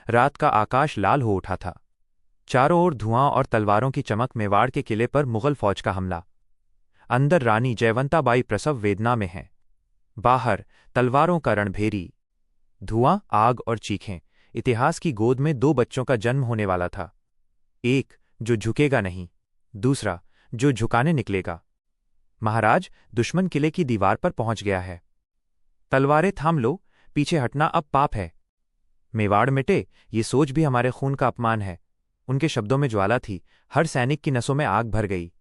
रात का आकाश लाल हो उठा था। चारों ओर धुआं और तलवारों की चमक। मेवाड़ के किले पर मुगल फौज का हमला। अंदर रानी जयवंताबाई प्रसव वेदना में हैं। बाहर तलवारों का रणभेरी, धुआं, आग और चीखें। इतिहास की गोद में दो बच्चों का जन्म होने वाला था। एक जो झुकेगा नहीं, दूसरा जो झुकाने निकलेगा। महाराज, दुश्मन किले की दीवार पर पहुंच गया है। तलवारें थाम लो, पीछे हटना अब पाप है। मेवाड़ मिटे, ये सोच भी हमारे खून का अपमान है। उनके शब्दों में ज्वाला थी। हर सैनिक की नसों में आग भर गई।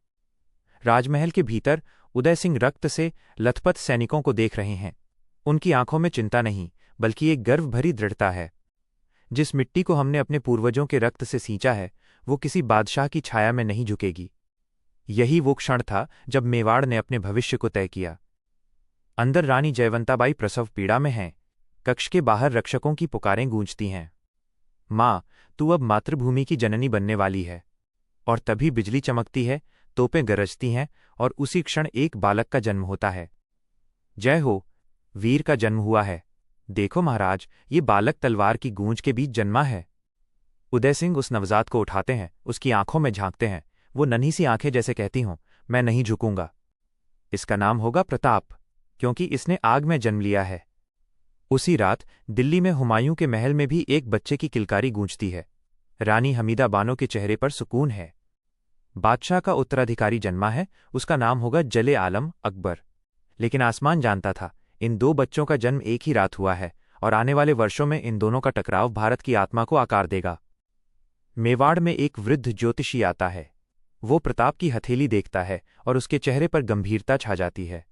राजमहल के भीतर उदय सिंह रक्त से लथपथ सैनिकों को देख रहे हैं। उनकी आंखों में चिंता नहीं, बल्कि एक गर्व भरी दृढ़ता है। जिस मिट्टी को हमने अपने पूर्वजों के रक्त से सींचा है, वो किसी बादशाह की छाया में नहीं झुकेगी। यही वो क्षण था जब मेवाड़ ने अपने भविष्य को तय किया। अंदर रानी जयवंताबाई प्रसव पीड़ा में हैं। कक्ष के बाहर रक्षकों की पुकारें गूंजती हैं। माँ, तू अब मातृभूमि की जननी बनने वाली है। और तभी बिजली चमकती है, तोपें गरजती हैं, और उसी क्षण एक बालक का जन्म होता है। जय हो, वीर का जन्म हुआ है। देखो महाराज, ये बालक तलवार की गूंज के बीच जन्मा है। उदय सिंह उस नवजात को उठाते हैं, उसकी आंखों में झांकते हैं। वो नन्ही सी आंखें जैसे कहती हों, मैं नहीं झुकूंगा। इसका नाम होगा प्रताप, क्योंकि इसने आग में जन्म लिया है। उसी रात दिल्ली में हुमायूं के महल में भी एक बच्चे की किलकारी गूंजती है। रानी हमीदा बानो के चेहरे पर सुकून है। बादशाह का उत्तराधिकारी जन्मा है, उसका नाम होगा जले आलम अकबर। लेकिन आसमान जानता था, इन दो बच्चों का जन्म एक ही रात हुआ है, और आने वाले वर्षों में इन दोनों का टकराव भारत की आत्मा को आकार देगा। मेवाड़ में एक वृद्ध ज्योतिषी आता है। वो प्रताप की हथेली देखता है और उसके चेहरे पर गंभीरता छा जाती है।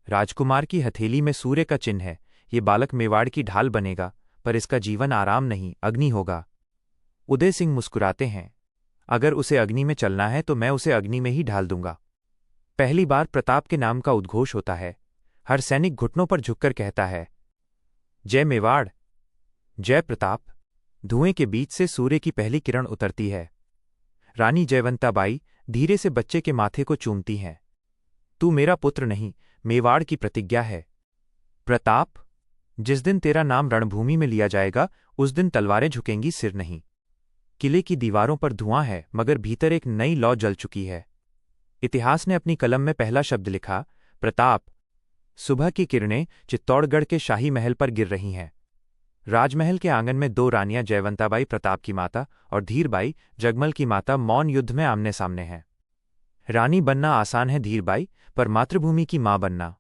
राजकुमार की हथेली में सूर्य का चिन्ह है। ये बालक मेवाड़ की ढाल बनेगा, पर इसका जीवन आराम नहीं, अग्नि होगा। उदय सिंह मुस्कुराते हैं। अगर उसे अग्नि में चलना है तो मैं उसे अग्नि में ही ढाल दूंगा। पहली बार प्रताप के नाम का उद्घोष होता है। हर सैनिक घुटनों पर झुककर कहता है, जय मेवाड़, जय प्रताप। धुएं के बीच से सूर्य की पहली किरण उतरती है। रानी जयवंताबाई धीरे से बच्चे के माथे को चूमती हैं। तू मेरा पुत्र नहीं, मेवाड़ की प्रतिज्ञा है। प्रताप, जिस दिन तेरा नाम रणभूमि में लिया जाएगा, उस दिन तलवारें झुकेंगी, सिर नहीं। किले की दीवारों पर धुआं है, मगर भीतर एक नई लौ जल चुकी है। इतिहास ने अपनी कलम में पहला शब्द लिखा, प्रताप। सुबह की किरणें चित्तौड़गढ़ के शाही महल पर गिर रही हैं। राजमहल के आंगन में दो रानियां, जयवंताबाई प्रताप की माता और धीरबाई जगमल की माता, मौन युद्ध में आमने सामने हैं। रानी बनना आसान है धीरबाई, पर मातृभूमि की मां बनना,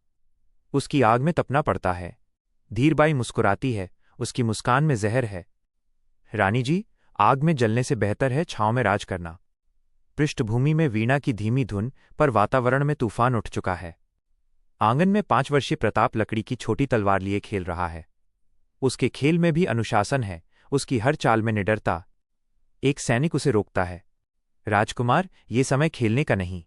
उसकी आग में तपना पड़ता है। धीरबाई मुस्कुराती है, उसकी मुस्कान में जहर है। रानी जी, आग में जलने से बेहतर है छांव में राज करना। पृष्ठभूमि में वीणा की धीमी धुन, पर वातावरण में तूफान उठ चुका है। आंगन में 5 वर्षीय प्रताप लकड़ी की छोटी तलवार लिए खेल रहा है। उसके खेल में भी अनुशासन है, उसकी हर चाल में निडरता। एक सैनिक उसे रोकता है, राजकुमार, ये समय खेलने का नहीं।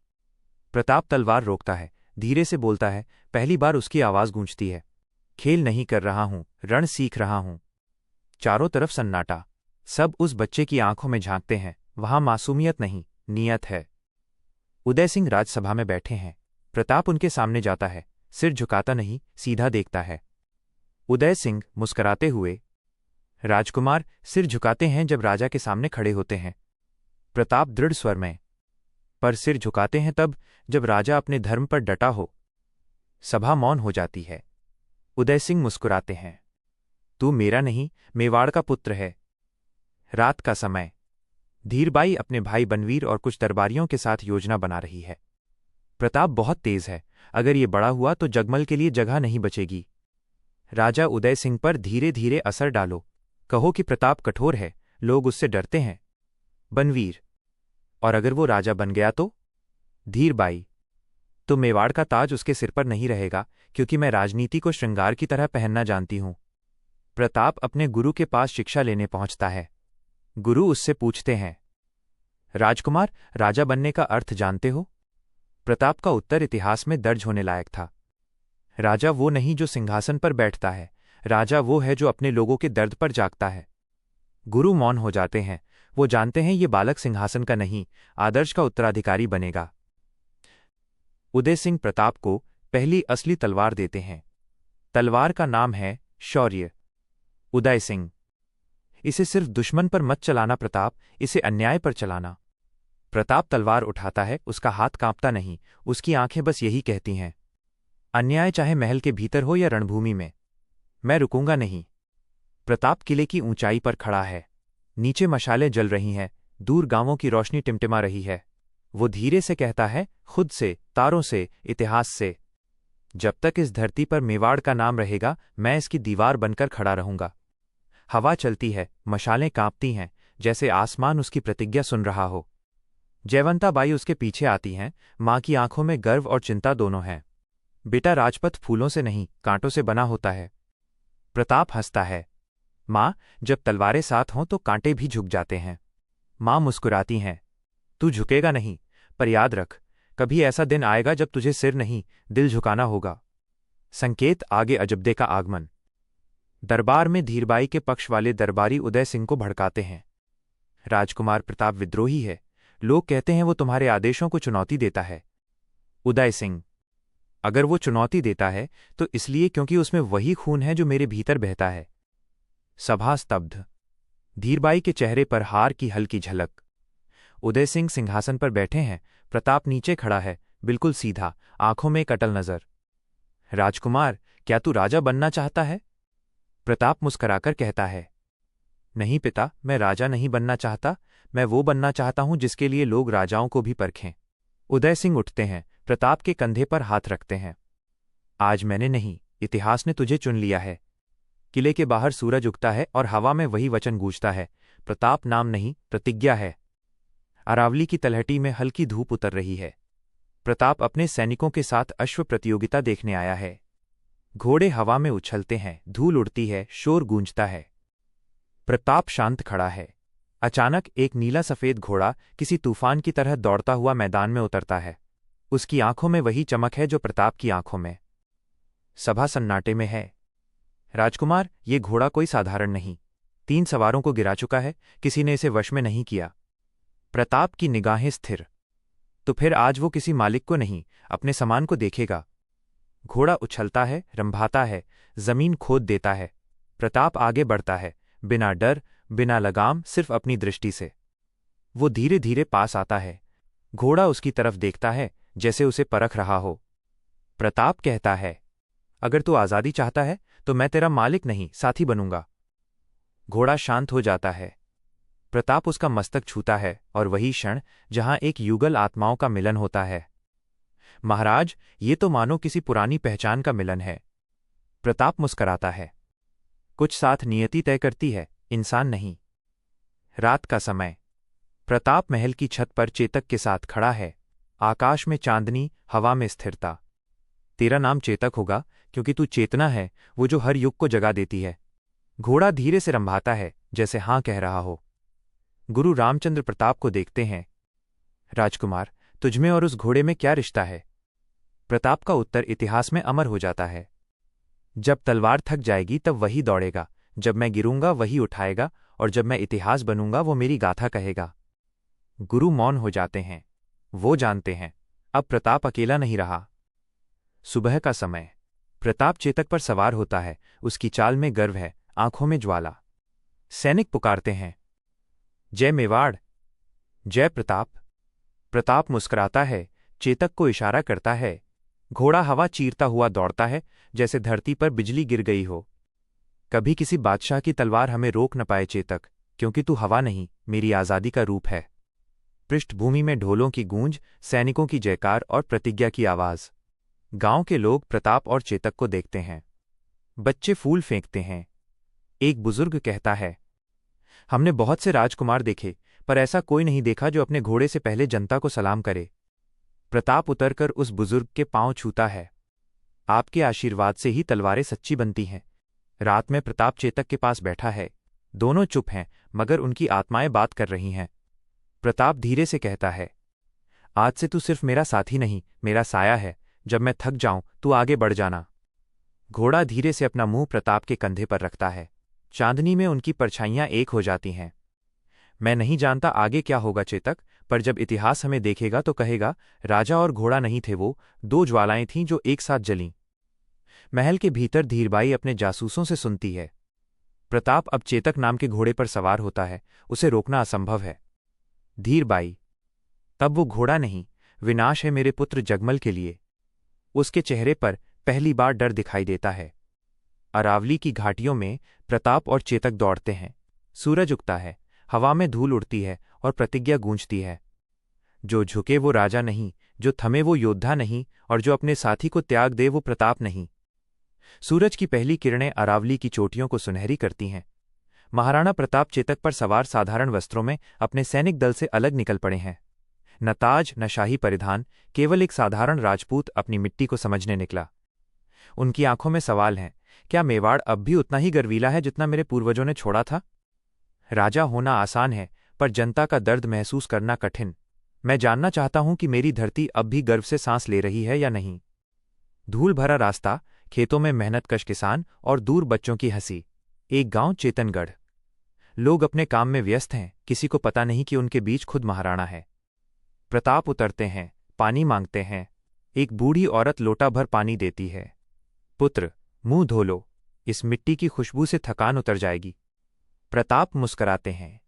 प्रताप तलवार रोकता है, धीरे से बोलता है, पहली बार उसकी आवाज गूंजती है, खेल नहीं कर रहा हूं, रण सीख रहा हूं। चारों तरफ सन्नाटा। सब उस बच्चे की आंखों में झांकते हैं। वहां मासूमियत नहीं, नियत है। उदय सिंह राजसभा में बैठे हैं। प्रताप उनके सामने जाता है, सिर झुकाता नहीं, सीधा देखता है। उदय सिंह मुस्कराते हुए, राजकुमार सिर झुकाते हैं जब राजा के सामने खड़े होते हैं। प्रताप दृढ़ स्वर में, पर सिर झुकाते हैं तब जब राजा अपने धर्म पर डटा हो। सभा मौन हो जाती है। उदय सिंह मुस्कुराते हैं, तू मेरा नहीं, मेवाड़ का पुत्र है। रात का समय। धीरबाई अपने भाई बनवीर और कुछ दरबारियों के साथ योजना बना रही है। प्रताप बहुत तेज है, अगर ये बड़ा हुआ तो जगमल के लिए जगह नहीं बचेगी। राजा उदय सिंह पर धीरे धीरे असर डालो, कहो कि प्रताप कठोर है, लोग उससे डरते हैं। बनवीर, और अगर वो राजा बन गया तो? धीरबाई, तो मेवाड़ का ताज उसके सिर पर नहीं रहेगा, क्योंकि मैं राजनीति को श्रृंगार की तरह पहनना जानती हूं। प्रताप अपने गुरु के पास शिक्षा लेने पहुंचता है। गुरु उससे पूछते हैं, राजकुमार, राजा बनने का अर्थ जानते हो? प्रताप का उत्तर इतिहास में दर्ज होने लायक था। राजा वो नहीं जो सिंहासन पर बैठता है, राजा वो है जो अपने लोगों के दर्द पर जागता है। गुरु मौन हो जाते हैं। वो जानते हैं ये बालक सिंहासन का नहीं, आदर्श का उत्तराधिकारी बनेगा। उदय सिंह प्रताप को पहली असली तलवार देते हैं। तलवार का नाम है शौर्य। उदय सिंह, इसे सिर्फ दुश्मन पर मत चलाना प्रताप, इसे अन्याय पर चलाना। प्रताप तलवार उठाता है, उसका हाथ कांपता नहीं, उसकी आंखें बस यही कहती हैं, अन्याय चाहे महल के भीतर हो या रणभूमि में, मैं रुकूंगा नहीं। प्रताप किले की ऊंचाई पर खड़ा है। नीचे मशालें जल रही हैं, दूर गांवों की रोशनी टिमटिमा रही है। वो धीरे से कहता है, खुद से, तारों से, इतिहास से, जब तक इस धरती पर मेवाड़ का नाम रहेगा, मैं इसकी दीवार बनकर खड़ा रहूंगा। हवा चलती है, मशालें कांपती हैं, जैसे आसमान उसकी प्रतिज्ञा सुन रहा हो। जयवंता बाई उसके पीछे आती हैं, माँ की आंखों में गर्व और चिंता दोनों हैं। बेटा, राजपथ फूलों से नहीं, कांटों से बना होता है। प्रताप हंसता है, माँ, जब तलवारें साथ हों तो कांटे भी झुक जाते हैं। माँ मुस्कुराती हैं, तू झुकेगा नहीं, पर याद रख, कभी ऐसा दिन आएगा जब तुझे सिर नहीं, दिल झुकाना होगा। संकेत आगे अजबदे का आगमन। दरबार में धीरबाई के पक्ष वाले दरबारी उदय सिंह को भड़काते हैं। राजकुमार प्रताप विद्रोही है, लोग कहते हैं वो तुम्हारे आदेशों को चुनौती देता है। उदय सिंह, अगर वो चुनौती देता है तो इसलिए क्योंकि उसमें वही खून है जो मेरे भीतर बहता है। सभा स्तब्ध। धीरबाई के चेहरे पर हार की हल्की झलक। उदय सिंह सिंहासन पर बैठे हैं, प्रताप नीचे खड़ा है, बिल्कुल सीधा, आंखों में एक अटल नजर। राजकुमार, क्या तू राजा बनना चाहता है? प्रताप मुस्कराकर कहता है, नहीं पिता, मैं राजा नहीं बनना चाहता, मैं वो बनना चाहता हूं जिसके लिए लोग राजाओं को भी परखें। उदय सिंह उठते हैं, प्रताप के कंधे पर हाथ रखते हैं। आज मैंने नहीं, इतिहास ने तुझे चुन लिया है। किले के बाहर सूरज उगता है और हवा में वही वचन गूंजता है, प्रताप नाम नहीं, प्रतिज्ञा है। अरावली की तलहटी में हल्की धूप उतर रही है। प्रताप अपने सैनिकों के साथ अश्व प्रतियोगिता देखने आया है। घोड़े हवा में उछलते हैं, धूल उड़ती है, शोर गूंजता है। प्रताप शांत खड़ा है। अचानक एक नीला सफेद घोड़ा किसी तूफान की तरह दौड़ता हुआ मैदान में उतरता है। उसकी आंखों में वही चमक है जो प्रताप की आंखों में। सभा सन्नाटे में है। राजकुमार, ये घोड़ा कोई साधारण नहीं, 3 सवारों को गिरा चुका है, किसी ने इसे वश में नहीं किया। प्रताप की निगाहें स्थिर। तो फिर आज वो किसी मालिक को नहीं, अपने समान को देखेगा। घोड़ा उछलता है, रंभाता है, जमीन खोद देता है। प्रताप आगे बढ़ता है, बिना डर, बिना लगाम, सिर्फ अपनी दृष्टि से। वो धीरे धीरे पास आता है। घोड़ा उसकी तरफ देखता है, जैसे उसे परख रहा हो। प्रताप कहता है, अगर तू आज़ादी चाहता है तो मैं तेरा मालिक नहीं, साथी बनूंगा। घोड़ा शांत हो जाता है। प्रताप उसका मस्तक छूता है, और वही क्षण जहां एक युगल आत्माओं का मिलन होता है। महाराज, ये तो मानो किसी पुरानी पहचान का मिलन है। प्रताप मुस्कराता है। कुछ साथ नियति तय करती है, इंसान नहीं। रात का समय। प्रताप महल की छत पर चेतक के साथ खड़ा है। आकाश में चांदनी, हवा में स्थिरता। तेरा नाम चेतक होगा, क्योंकि तू चेतना है, वो जो हर युग को जगा देती है। घोड़ा धीरे से रंभाता है, जैसे हां कह रहा हो। गुरु रामचंद्र प्रताप को देखते हैं। राजकुमार, तुझमें और उस घोड़े में क्या रिश्ता है? प्रताप का उत्तर इतिहास में अमर हो जाता है। जब तलवार थक जाएगी तब वही दौड़ेगा, जब मैं गिरूंगा वही उठाएगा, और जब मैं इतिहास बनूंगा वो मेरी गाथा कहेगा। गुरु मौन हो जाते हैं। वो जानते हैं, अब प्रताप अकेला नहीं रहा। सुबह का समय। प्रताप चेतक पर सवार होता है, उसकी चाल में गर्व है, आंखों में ज्वाला। सैनिक पुकारते हैं, जय मेवाड़, जय प्रताप। प्रताप मुस्कुराता है, चेतक को इशारा करता है। घोड़ा हवा चीरता हुआ दौड़ता है, जैसे धरती पर बिजली गिर गई हो। कभी किसी बादशाह की तलवार हमें रोक न पाए चेतक, क्योंकि तू हवा नहीं, मेरी आज़ादी का रूप है। पृष्ठभूमि में ढोलों की गूंज, सैनिकों की जयकार और प्रतिज्ञा की आवाज। गांव के लोग प्रताप और चेतक को देखते हैं। बच्चे फूल फेंकते हैं। एक बुजुर्ग कहता है, हमने बहुत से राजकुमार देखे, पर ऐसा कोई नहीं देखा जो अपने घोड़े से पहले जनता को सलाम करे। प्रताप उतरकर उस बुजुर्ग के पांव छूता है। आपके आशीर्वाद से ही तलवारें सच्ची बनती हैं। रात में प्रताप चेतक के पास बैठा है। दोनों चुप हैं, मगर उनकी आत्माएं बात कर रही हैं। प्रताप धीरे से कहता है, आज से तू सिर्फ मेरा साथी नहीं, मेरा साया है। जब मैं थक जाऊं तू आगे बढ़ जाना। घोड़ा धीरे से अपना मुंह प्रताप के कंधे पर रखता है। चांदनी में उनकी परछाइयां एक हो जाती हैं। मैं नहीं जानता आगे क्या होगा चेतक, पर जब इतिहास हमें देखेगा तो कहेगा, राजा और घोड़ा नहीं थे वो, 2 ज्वालाएं थीं जो एक साथ जलीं। महल के भीतर धीरबाई अपने जासूसों से सुनती है। प्रताप अब चेतक नाम के घोड़े पर सवार होता है, उसे रोकना असंभव है। धीरबाई, तब वो घोड़ा नहीं, विनाश है मेरे पुत्र जगमल के लिए। उसके चेहरे पर पहली बार डर दिखाई देता है। अरावली की घाटियों में प्रताप और चेतक दौड़ते हैं। सूरज उगता है, हवा में धूल उड़ती है और प्रतिज्ञा गूंजती है। जो झुके वो राजा नहीं, जो थमे वो योद्धा नहीं, और जो अपने साथी को त्याग दे वो प्रताप नहीं। सूरज की पहली किरणें अरावली की चोटियों को सुनहरी करती हैं। महाराणा प्रताप चेतक पर सवार साधारण वस्त्रों में अपने सैनिक दल से अलग निकल पड़े हैं। न ताज न शाही परिधान, केवल एक साधारण राजपूत अपनी मिट्टी को समझने निकला। उनकी आंखों में सवाल हैं, क्या मेवाड़ अब भी उतना ही गर्वीला है जितना मेरे पूर्वजों ने छोड़ा था? राजा होना आसान है, पर जनता का दर्द महसूस करना कठिन। मैं जानना चाहता हूं कि मेरी धरती अब भी गर्व से सांस ले रही है या नहीं। धूल भरा रास्ता, खेतों में मेहनतकश किसान और दूर बच्चों की हंसी। एक गांव चेतनगढ़। लोग अपने काम में व्यस्त हैं, किसी को पता नहीं कि उनके बीच खुद महाराणा है। प्रताप उतरते हैं, पानी मांगते हैं। एक बूढ़ी औरत लोटा भर पानी देती है। पुत्र, मुंह धो लो, इस मिट्टी की खुशबू से थकान उतर जाएगी। प्रताप मुस्कराते हैं।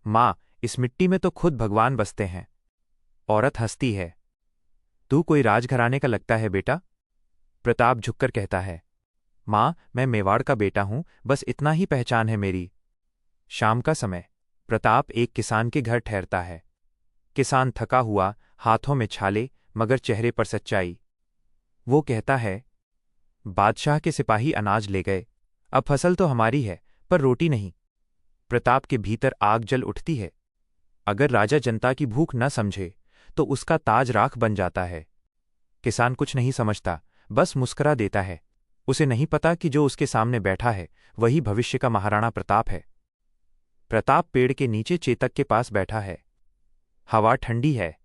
माँ, इस मिट्टी में तो खुद भगवान बसते हैं। औरत हंसती है। तू कोई राजघराने का लगता है बेटा? प्रताप झुककर कहता है, माँ, मैं मेवाड़ का बेटा हूं, बस इतना ही पहचान है मेरी। शाम का समय। प्रताप एक किसान के घर ठहरता है। किसान थका हुआ, हाथों में छाले, मगर चेहरे पर सच्चाई। वो कहता है, बादशाह के सिपाही अनाज ले गए, अब फसल तो हमारी है, पर रोटी नहीं। प्रताप के भीतर आग जल उठती है। अगर राजा जनता की भूख न समझे तो उसका ताज राख बन जाता है। किसान कुछ नहीं समझता, बस मुस्करा देता है। उसे नहीं पता कि जो उसके सामने बैठा है वही भविष्य का महाराणा प्रताप है। प्रताप पेड़ के नीचे चेतक के पास बैठा है। हवा ठंडी है।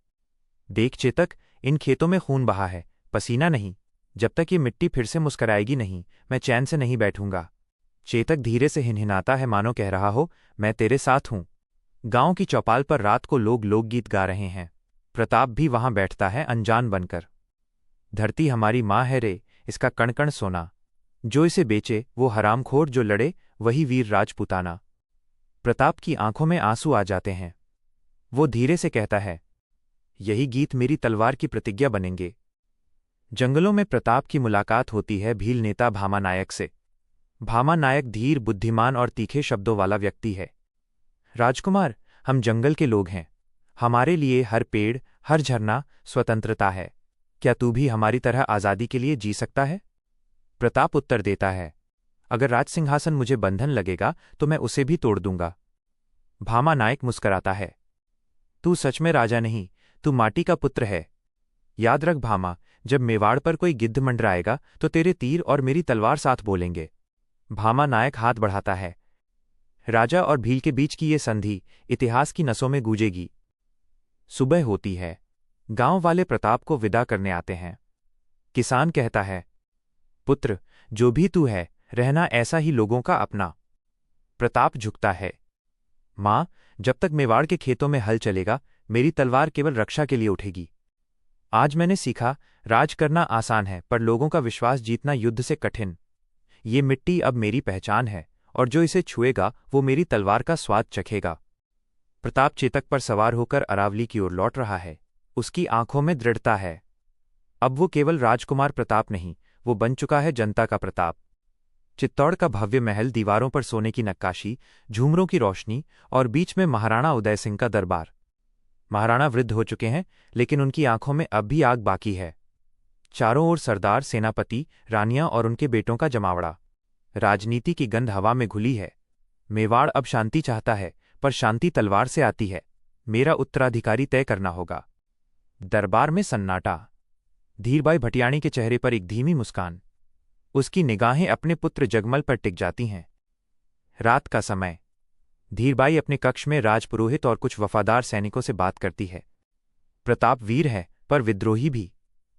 देख चेतक, इन खेतों में खून बहा है, पसीना नहीं। जब तक ये मिट्टी फिर से मुस्कराएगी नहीं, मैं चैन से नहीं बैठूंगा। चेतक धीरे से हिनहिनाता है, मानो कह रहा हो, मैं तेरे साथ हूं। गांव की चौपाल पर रात को लोग लोकगीत गा रहे हैं। प्रताप भी वहां बैठता है, अनजान बनकर। धरती हमारी माँ है रे, इसका कण कण सोना। जो इसे बेचे वो हरामखोर, जो लड़े वही वीर राजपुताना। प्रताप की आंखों में आंसू आ जाते हैं। वो धीरे से कहता है, यही गीत मेरी तलवार की प्रतिज्ञा बनेंगे। जंगलों में प्रताप की मुलाकात होती है भील नेता भामा नायक से। भामा नायक धीर, बुद्धिमान और तीखे शब्दों वाला व्यक्ति है। राजकुमार, हम जंगल के लोग हैं। हमारे लिए हर पेड़, हर झरना स्वतंत्रता है। क्या तू भी हमारी तरह आज़ादी के लिए जी सकता है? प्रताप उत्तर देता है, अगर राजसिंहासन मुझे बंधन लगेगा तो मैं उसे भी तोड़ दूंगा। भामा नायक मुस्कराता है, तू सच में राजा नहीं, तू माटी का पुत्र है। याद रख भामा, जब मेवाड़ पर कोई गिद्ध मंडराएगा तो तेरे तीर और मेरी तलवार साथ बोलेंगे। भामा नायक हाथ बढ़ाता है। राजा और भील के बीच की ये संधि इतिहास की नसों में गूंजेगी। सुबह होती है। गांव वाले प्रताप को विदा करने आते हैं। किसान कहता है, पुत्र, जो भी तू है, रहना ऐसा ही लोगों का अपना। प्रताप झुकता है। मां, जब तक मेवाड़ के खेतों में हल चलेगा, मेरी तलवार केवल रक्षा के लिए उठेगी। आज मैंने सीखा, राज करना आसान है, पर लोगों का विश्वास जीतना युद्ध से कठिन। ये मिट्टी अब मेरी पहचान है, और जो इसे छुएगा वो मेरी तलवार का स्वाद चखेगा। प्रताप चेतक पर सवार होकर अरावली की ओर लौट रहा है। उसकी आंखों में दृढ़ता है। अब वो केवल राजकुमार प्रताप नहीं, वो बन चुका है जनता का प्रताप। चित्तौड़ का भव्य महल, दीवारों पर सोने की नक्काशी, झूमरों की रोशनी और बीच में महाराणा उदय सिंह का दरबार। महाराणा वृद्ध हो चुके हैं, लेकिन उनकी आंखों में अब भी आग बाकी है। चारों ओर सरदार, सेनापति, रानियां और उनके बेटों का जमावड़ा। राजनीति की गंध हवा में घुली है। मेवाड़ अब शांति चाहता है, पर शांति तलवार से आती है। मेरा उत्तराधिकारी तय करना होगा। दरबार में सन्नाटा। धीरबाई भटियाणी के चेहरे पर एक धीमी मुस्कान। उसकी निगाहें अपने पुत्र जगमल पर टिक जाती हैं। रात का समय। धीरबाई अपने कक्ष में राजपुरोहित और कुछ वफादार सैनिकों से बात करती है। प्रताप वीर है, पर विद्रोही भी।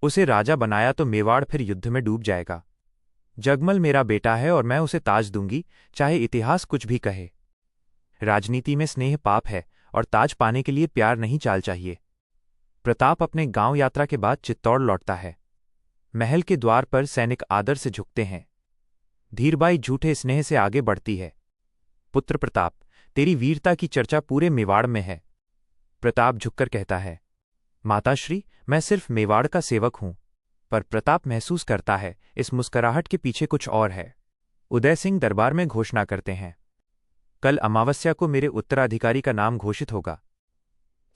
उसे राजा बनाया तो मेवाड़ फिर युद्ध में डूब जाएगा। जगमल मेरा बेटा है और मैं उसे ताज दूंगी, चाहे इतिहास कुछ भी कहे। राजनीति में स्नेह पाप है, और ताज पाने के लिए प्यार नहीं चाल चाहिए। प्रताप अपने गांव यात्रा के बाद चित्तौड़ लौटता है। महल के द्वार पर सैनिक आदर से झुकते हैं। धीरबाई झूठे स्नेह से आगे बढ़ती है, पुत्र प्रताप, तेरी वीरता की चर्चा पूरे मेवाड़ में है। प्रताप झुककर कहता है, माताश्री, मैं सिर्फ मेवाड़ का सेवक हूं। पर प्रताप महसूस करता है इस मुस्कुराहट के पीछे कुछ और है। उदय सिंह दरबार में घोषणा करते हैं, कल अमावस्या को मेरे उत्तराधिकारी का नाम घोषित होगा।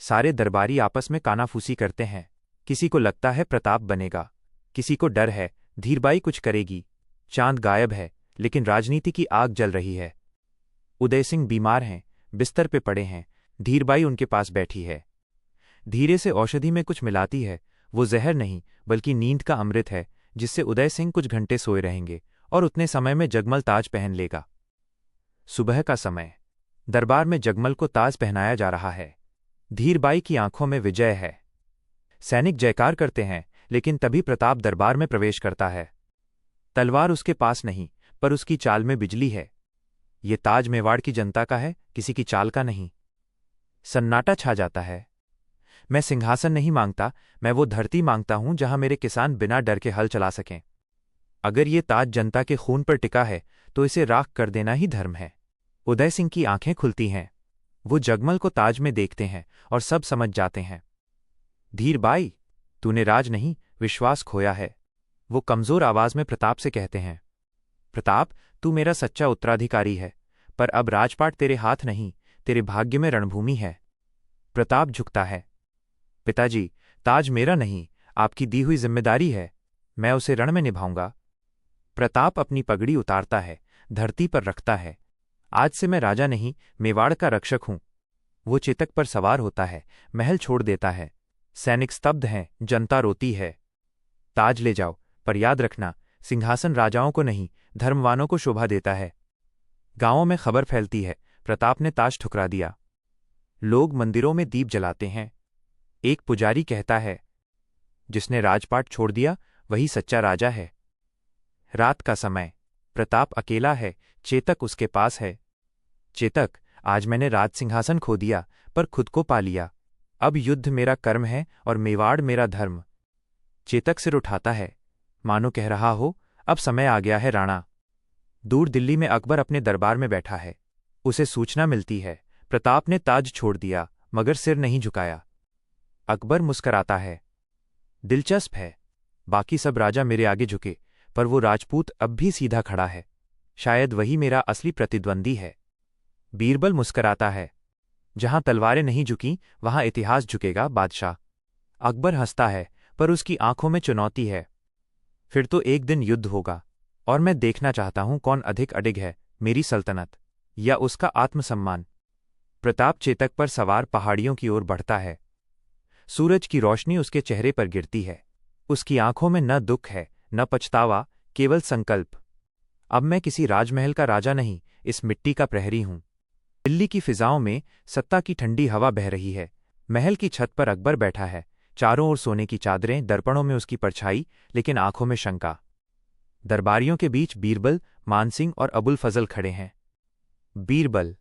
सारे दरबारी आपस में कानाफूसी करते हैं। किसी को लगता है प्रताप बनेगा, किसी को डर है धीरबाई कुछ करेगी। चांद गायब है, लेकिन राजनीति की आग जल रही है। उदय सिंह बीमार हैं, बिस्तर पे पड़े हैं। धीरबाई उनके पास बैठी है। धीरे से औषधि में कुछ मिलाती है। वो जहर नहीं, बल्कि नींद का अमृत है, जिससे उदय सिंह कुछ घंटे सोए रहेंगे और उतने समय में जगमल ताज पहन लेगा। सुबह का समय, दरबार में जगमल को ताज पहनाया जा रहा है। धीरबाई की आंखों में विजय है। सैनिक जयकार करते हैं, लेकिन तभी प्रताप दरबार में प्रवेश करता है। तलवार उसके पास नहीं, पर उसकी चाल में बिजली है। ये ताज मेवाड़ की जनता का है, किसी की चाल का नहीं। सन्नाटा छा जाता है। मैं सिंहासन नहीं मांगता, मैं वो धरती मांगता हूं जहां मेरे किसान बिना डर के हल चला सकें। अगर ये ताज जनता के खून पर टिका है, तो इसे राख कर देना ही धर्म है। उदय सिंह की आंखें खुलती हैं। वो जगमल को ताज में देखते हैं और सब समझ जाते हैं। धीरबाई, तूने राज नहीं, विश्वास खोया है। वो कमजोर आवाज में प्रताप से कहते हैं, प्रताप, तू मेरा सच्चा उत्तराधिकारी है, पर अब राजपाट तेरे हाथ नहीं, तेरे भाग्य में रणभूमि है। प्रताप झुकता है, पिताजी, ताज मेरा नहीं, आपकी दी हुई जिम्मेदारी है। मैं उसे रण में निभाऊंगा। प्रताप अपनी पगड़ी उतारता है, धरती पर रखता है। आज से मैं राजा नहीं, मेवाड़ का रक्षक हूं। वो चेतक पर सवार होता है, महल छोड़ देता है। सैनिक स्तब्ध हैं, जनता रोती है। ताज ले जाओ, पर याद रखना, सिंहासन राजाओं को नहीं, धर्मवानों को शोभा देता है। गांवों में खबर फैलती है, प्रताप ने ताज ठुकरा दिया। लोग मंदिरों में दीप जलाते हैं। एक पुजारी कहता है, जिसने राजपाट छोड़ दिया वही सच्चा राजा है। रात का समय, प्रताप अकेला है, चेतक उसके पास है। चेतक, आज मैंने राज सिंहासन खो दिया, पर खुद को पा लिया। अब युद्ध मेरा कर्म है और मेवाड़ मेरा धर्म। चेतक सिर उठाता है, मानो कह रहा हो, अब समय आ गया है राणा। दूर दिल्ली में अकबर अपने दरबार में बैठा है। उसे सूचना मिलती है, प्रताप ने ताज छोड़ दिया, मगर सिर नहीं झुकाया। अकबर मुस्कराता है, दिलचस्प है। बाकी सब राजा मेरे आगे झुके, पर वो राजपूत अब भी सीधा खड़ा है। शायद वही मेरा असली प्रतिद्वंदी है। बीरबल मुस्कराता है, जहां तलवारें नहीं झुकीं, वहां इतिहास झुकेगा बादशाह। अकबर हंसता है, पर उसकी आंखों में चुनौती है। फिर तो एक दिन युद्ध होगा, और मैं देखना चाहता हूं कौन अधिक अडिग है, मेरी सल्तनत या उसका आत्मसम्मान। प्रताप चेतक पर सवार पहाड़ियों की ओर बढ़ता है। सूरज की रोशनी उसके चेहरे पर गिरती है। उसकी आंखों में न दुख है, न पछतावा, केवल संकल्प। अब मैं किसी राजमहल का राजा नहीं, इस मिट्टी का प्रहरी हूं। दिल्ली की फिजाओं में सत्ता की ठंडी हवा बह रही है। महल की छत पर अकबर बैठा है। चारों ओर सोने की चादरें, दर्पणों में उसकी परछाई, लेकिन आंखों में शंका। दरबारियों के बीच बीरबल, मानसिंह और अबुल फजल खड़े हैं। बीरबल,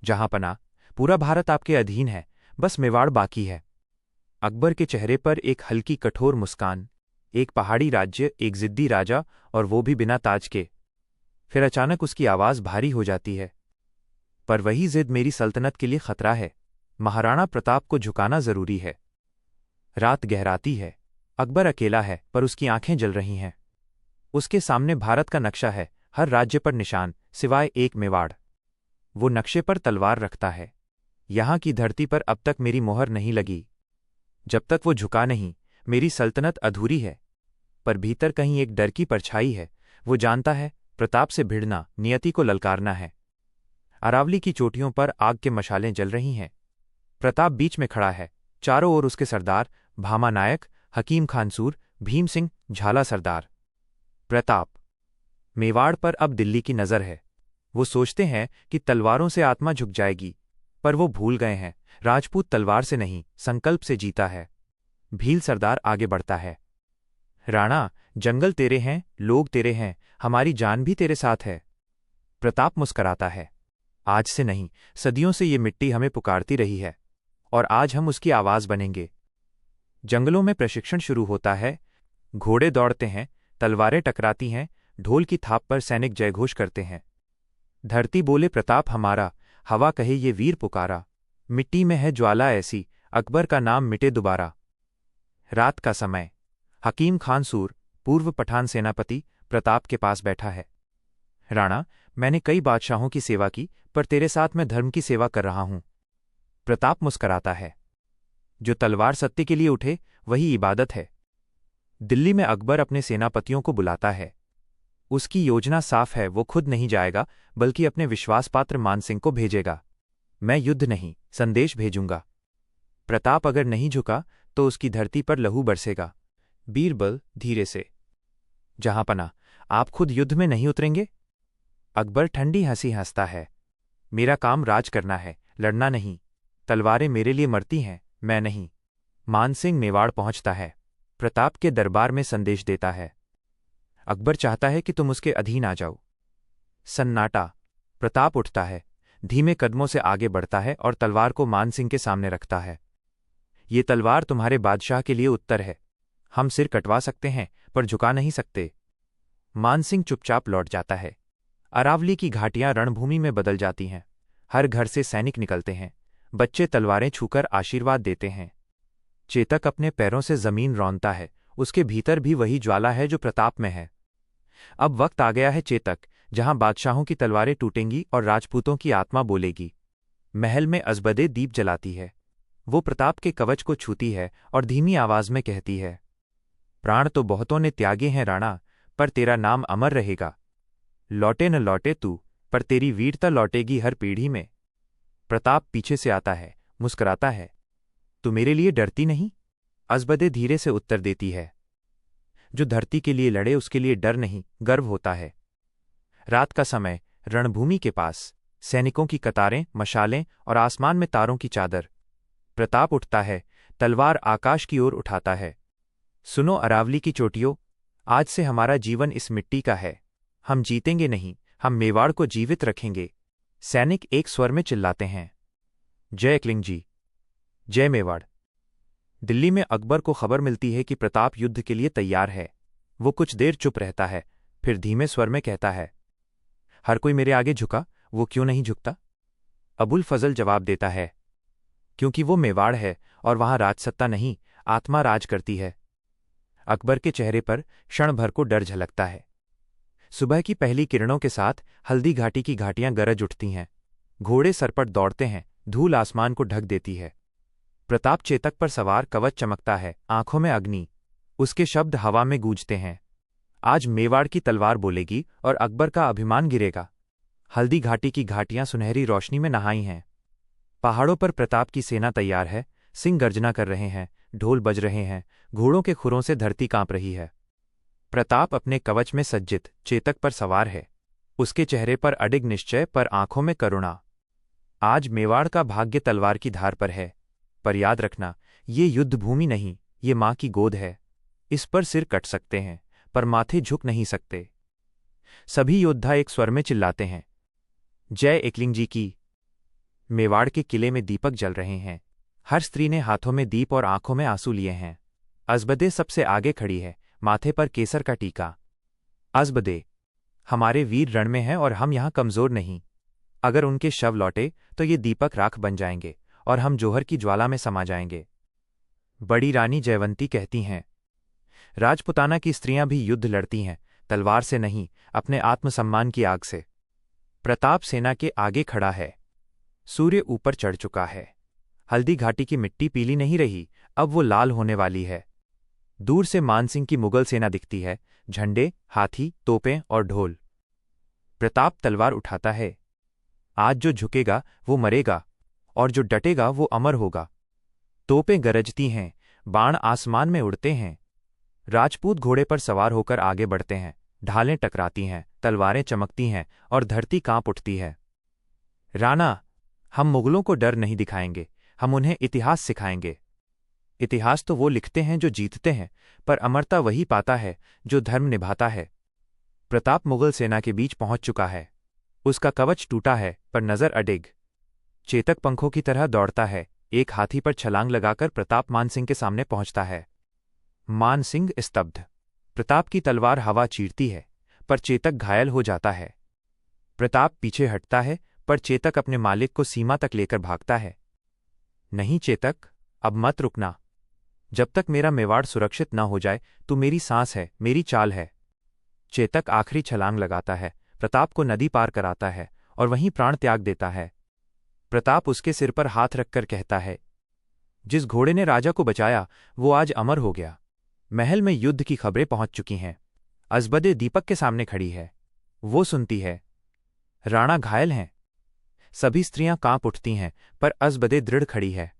जहांपना, पूरा भारत आपके अधीन है, बस मेवाड़ बाकी है। अकबर के चेहरे पर एक हल्की कठोर मुस्कान। एक पहाड़ी राज्य, एक जिद्दी राजा, और वो भी बिना ताज के। फिर अचानक उसकी आवाज भारी हो जाती है, पर वही जिद मेरी सल्तनत के लिए खतरा है। महाराणा प्रताप को झुकाना जरूरी है। रात गहराती है। अकबर अकेला है, पर उसकी आंखें जल रही हैं। उसके सामने भारत का नक्शा है, हर राज्य पर निशान, सिवाय एक मेवाड़। वो नक्शे पर तलवार रखता है। यहां की धरती पर अब तक मेरी मोहर नहीं लगी। जब तक वो झुका नहीं, मेरी सल्तनत अधूरी है। पर भीतर कहीं एक डर की परछाई है। वो जानता है, प्रताप से भिड़ना, नियति को ललकारना है। अरावली की चोटियों पर आग के मशालें जल रही हैं। प्रताप बीच में खड़ा है। चारों ओर उसके सरदार, भामा नायक, हकीम खानसूर, भीम सिंह, झाला सरदार। प्रताप, मेवाड़ पर अब दिल्ली की नज़र है। वो सोचते हैं कि तलवारों से आत्मा झुक जाएगी, पर वो भूल गए हैं, राजपूत तलवार से नहीं, संकल्प से जीता है। भील सरदार आगे बढ़ता है। राणा, जंगल तेरे हैं, लोग तेरे हैं, हमारी जान भी तेरे साथ है। प्रताप मुस्कराता है, आज से नहीं, सदियों से ये मिट्टी हमें पुकारती रही है, और आज हम उसकी आवाज बनेंगे। जंगलों में प्रशिक्षण शुरू होता है। घोड़े दौड़ते हैं, तलवारें टकराती हैं, ढोल की थाप पर सैनिक जयघोष करते हैं। धरती बोले प्रताप हमारा, हवा कहे ये वीर पुकारा। मिट्टी में है ज्वाला ऐसी, अकबर का नाम मिटे दोबारा। रात का समय। हकीम खान सूर, पूर्व पठान सेनापति, प्रताप के पास बैठा है। राणा, मैंने कई बादशाहों की सेवा की, पर तेरे साथ मैं धर्म की सेवा कर रहा हूं। प्रताप मुस्कराता है। जो तलवार सत्य के लिए उठे वही इबादत है। दिल्ली में अकबर अपने सेनापतियों को बुलाता है। उसकी योजना साफ है, वो खुद नहीं जाएगा बल्कि अपने विश्वासपात्र मानसिंह को भेजेगा। मैं युद्ध नहीं, संदेश भेजूंगा। प्रताप अगर नहीं झुका तो उसकी धरती पर लहू बरसेगा। बीरबल धीरे से, जहांपना, आप खुद युद्ध में नहीं उतरेंगे? अकबर ठंडी हंसी हंसता है। मेरा काम राज करना है, लड़ना नहीं। तलवारें मेरे लिए मरती हैं, मैं नहीं। मानसिंह मेवाड़ पहुंचता है। प्रताप के दरबार में संदेश देता है। अकबर चाहता है कि तुम उसके अधीन आ जाओ। सन्नाटा। प्रताप उठता है, धीमे कदमों से आगे बढ़ता है और तलवार को मानसिंह के सामने रखता है। ये तलवार तुम्हारे बादशाह के लिए उत्तर है। हम सिर कटवा सकते हैं पर झुका नहीं सकते। मानसिंह चुपचाप लौट जाता है। अरावली की घाटियां रणभूमि में बदल जाती हैं। हर घर से सैनिक निकलते हैं। बच्चे तलवारें छूकर आशीर्वाद देते हैं। चेतक अपने पैरों से जमीन रौंदता है। उसके भीतर भी वही ज्वाला है जो प्रताप में है। अब वक्त आ गया है चेतक, जहां बादशाहों की तलवारें टूटेंगी और राजपूतों की आत्मा बोलेगी। महल में अजबदे दीप जलाती है। वो प्रताप के कवच को छूती है और धीमी आवाज में कहती है, प्राण तो बहुतों ने त्यागे हैं राणा, पर तेरा नाम अमर रहेगा। लौटे न लौटे तू, पर तेरी वीरता लौटेगी हर पीढ़ी में। प्रताप पीछे से आता है, मुस्कुराता है। तू मेरे लिए डरती नहीं? अजबदे धीरे से उत्तर देती है। जो धरती के लिए लड़े उसके लिए डर नहीं, गर्व होता है। रात का समय। रणभूमि के पास सैनिकों की कतारें, मशालें और आसमान में तारों की चादर। प्रताप उठता है, तलवार आकाश की ओर उठाता है। सुनो अरावली की चोटियों, आज से हमारा जीवन इस मिट्टी का है। हम जीतेंगे नहीं, हम मेवाड़ को जीवित रखेंगे। सैनिक एक स्वर में चिल्लाते हैं, जय एकलिंग जी, जय मेवाड़। दिल्ली में अकबर को खबर मिलती है कि प्रताप युद्ध के लिए तैयार है। वो कुछ देर चुप रहता है, फिर धीमे स्वर में कहता है, हर कोई मेरे आगे झुका, वो क्यों नहीं झुकता? अबुल फजल जवाब देता है, क्योंकि वो मेवाड़ है और वहां राजसत्ता नहीं, आत्मा राज करती है। अकबर के चेहरे पर क्षण भर को डर झलकता है। सुबह की पहली किरणों के साथ हल्दी घाटी की घाटियां गरज उठती हैं। घोड़े सरपट दौड़ते हैं, धूल आसमान को ढक देती है। प्रताप चेतक पर सवार, कवच चमकता है, आंखों में अग्नि। उसके शब्द हवा में गूंजते हैं। आज मेवाड़ की तलवार बोलेगी और अकबर का अभिमान गिरेगा। हल्दी घाटी की घाटियां सुनहरी रोशनी में नहाई हैं। पहाड़ों पर प्रताप की सेना तैयार है। सिंह गर्जना कर रहे हैं, ढोल बज रहे हैं, घोड़ों के खुरों से धरती कांप रही है। प्रताप अपने कवच में सज्जित चेतक पर सवार है। उसके चेहरे पर अडिग निश्चय, पर आंखों में करुणा। आज मेवाड़ का भाग्य तलवार की धार पर है। पर याद रखना, ये युद्ध भूमि नहीं, ये मां की गोद है। इस पर सिर कट सकते हैं, पर माथे झुक नहीं सकते। सभी योद्धा एक स्वर में चिल्लाते हैं, जय एकलिंग जी की। मेवाड़ के किले में दीपक जल रहे हैं। हर स्त्री ने हाथों में दीप और आंखों में आंसू लिए हैं। अजबदे सबसे आगे खड़ी है, माथे पर केसर का टीका। अजबदे, हमारे वीर रण में हैं और हम यहां कमजोर नहीं। अगर उनके शव लौटे तो ये दीपक राख बन जाएंगे और हम जौहर की ज्वाला में समा जाएंगे। बड़ी रानी जयवंती कहती हैं, राजपुताना की स्त्रियां भी युद्ध लड़ती हैं, तलवार से नहीं, अपने आत्मसम्मान की आग से। प्रताप सेना के आगे खड़ा है। सूर्य ऊपर चढ़ चुका है। हल्दी घाटी की मिट्टी पीली नहीं रही, अब वो लाल होने वाली है। दूर से मानसिंह की मुगल सेना दिखती है, झंडे, हाथी, तोपें और ढोल। प्रताप तलवार उठाता है। आज जो झुकेगा वो मरेगा और जो डटेगा वो अमर होगा। तोपें गरजती हैं, बाण आसमान में उड़ते हैं। राजपूत घोड़े पर सवार होकर आगे बढ़ते हैं। ढालें टकराती हैं, तलवारें चमकती हैं और धरती कांप उठती है। राणा, हम मुगलों को डर नहीं दिखाएंगे, हम उन्हें इतिहास सिखाएंगे। इतिहास तो वो लिखते हैं जो जीतते हैं, पर अमरता वही पाता है जो धर्म निभाता है। प्रताप मुगल सेना के बीच पहुंच चुका है। उसका कवच टूटा है, पर नजर अडिग। चेतक पंखों की तरह दौड़ता है। एक हाथी पर छलांग लगाकर प्रताप मानसिंह के सामने पहुंचता है। मानसिंह स्तब्ध। प्रताप की तलवार हवा चीरती है, पर चेतक घायल हो जाता है। प्रताप पीछे हटता है, पर चेतक अपने मालिक को सीमा तक लेकर भागता है। नहीं चेतक, अब मत रुकना। जब तक मेरा मेवाड़ सुरक्षित न हो जाए, तू मेरी सांस है, मेरी चाल है। चेतक आखिरी छलांग लगाता है, प्रताप को नदी पार कराता है और वहीं प्राण त्याग देता है। प्रताप उसके सिर पर हाथ रखकर कहता है, जिस घोड़े ने राजा को बचाया वो आज अमर हो गया। महल में युद्ध की खबरें पहुंच चुकी हैं। अज़बदे दीपक के सामने खड़ी है। वो सुनती है। राणा घायल हैं। सभी स्त्रियां कांप उठती हैं, पर अज़बदे दृढ़ खड़ी है।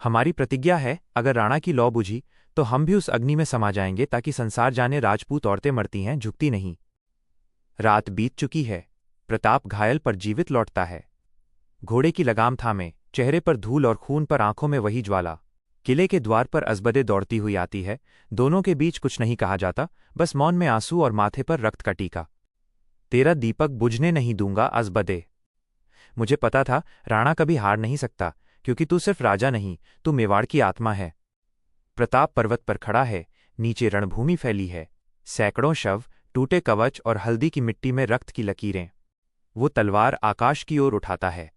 हमारी प्रतिज्ञा है, अगर राणा की लौ बुझी तो हम भी उस अग्नि में समा जाएंगे, ताकि संसार जाने राजपूत औरतें मरती हैं, झुकती नहीं। रात बीत चुकी है। प्रताप घायल पर जीवित लौटता है। घोड़े की लगाम थामे, चेहरे पर धूल और खून पर आंखों में वही ज्वाला। किले के द्वार पर अज़बदे दौड़ती हुई आती है। दोनों के बीच कुछ नहीं कहा जाता, बस मौन में आंसू और माथे पर रक्त का टीका। तेरा दीपक बुझने नहीं दूंगा अज़बदे। मुझे पता था राणा कभी हार नहीं सकता, क्योंकि तू सिर्फ राजा नहीं, तू मेवाड़ की आत्मा है। प्रताप पर्वत पर खड़ा है। नीचे रणभूमि फैली है। सैकड़ों शव, टूटे कवच और हल्दी की मिट्टी में रक्त की लकीरें। वो तलवार आकाश की ओर उठाता है।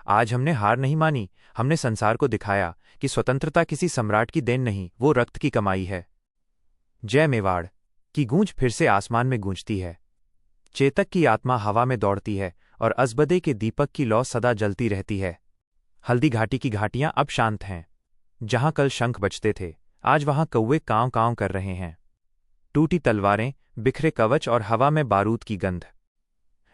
आज हमने हार नहीं मानी। हमने संसार को दिखाया कि स्वतंत्रता किसी सम्राट की देन नहीं, वो रक्त की कमाई है। जय मेवाड़ की गूंज फिर से आसमान में गूंजती है। चेतक की आत्मा हवा में दौड़ती है और अज़बदे के दीपक की लौ सदा जलती रहती है। हल्दी घाटी की घाटियां अब शांत हैं। जहां कल शंख बजते थे, आज वहां कौवे कांव कांव कर रहे हैं। टूटी तलवारें, बिखरे कवच और हवा में बारूद की गंध।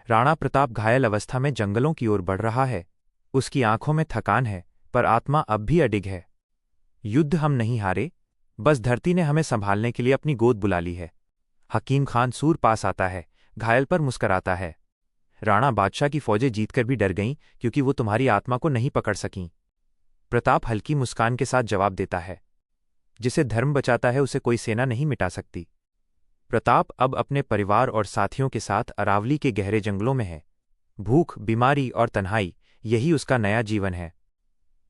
राणा प्रताप घायल अवस्था में जंगलों की ओर बढ़ रहा है। उसकी आंखों में थकान है, पर आत्मा अब भी अडिग है। युद्ध हम नहीं हारे, बस धरती ने हमें संभालने के लिए अपनी गोद बुला ली है। हकीम खान सूर पास आता है, घायल पर मुस्कराता है। राणा बादशाह की फौजें जीतकर भी डर गईं, क्योंकि वो तुम्हारी आत्मा को नहीं पकड़ सकीं। प्रताप हल्की मुस्कान के साथ जवाब देता है, जिसे धर्म बचाता है उसे कोई सेना नहीं मिटा सकती। प्रताप अब अपने परिवार और साथियों के साथ अरावली के गहरे जंगलों में है। भूख, बीमारी और तन्हाई, यही उसका नया जीवन है।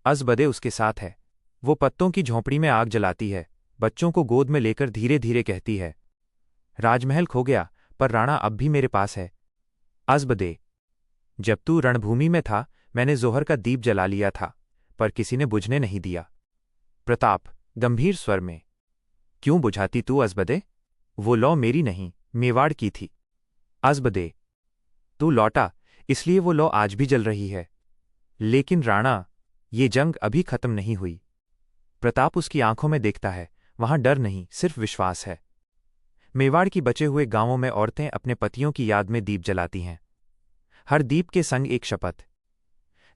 अज़बदे उसके साथ है। वो पत्तों की झोंपड़ी में आग जलाती है, बच्चों को गोद में लेकर धीरे धीरे कहती है, राजमहल खो गया, पर राणा अब भी मेरे पास है। अज़बदे, जब तू रणभूमि में था, मैंने जोहर का दीप जला लिया था, पर किसी ने बुझने नहीं दिया। प्रताप गंभीर स्वर में, क्यों बुझाती तू अज़बदे? वो लौ मेरी नहीं, मेवाड़ की थी। अज़बदे, तू लौटा, इसलिए वो लौ आज भी जल रही है। लेकिन राणा, ये जंग अभी खत्म नहीं हुई। प्रताप उसकी आंखों में देखता है। वहां डर नहीं, सिर्फ विश्वास है। मेवाड़ की बचे हुए गांवों में औरतें अपने पतियों की याद में दीप जलाती हैं। हर दीप के संग एक शपथ,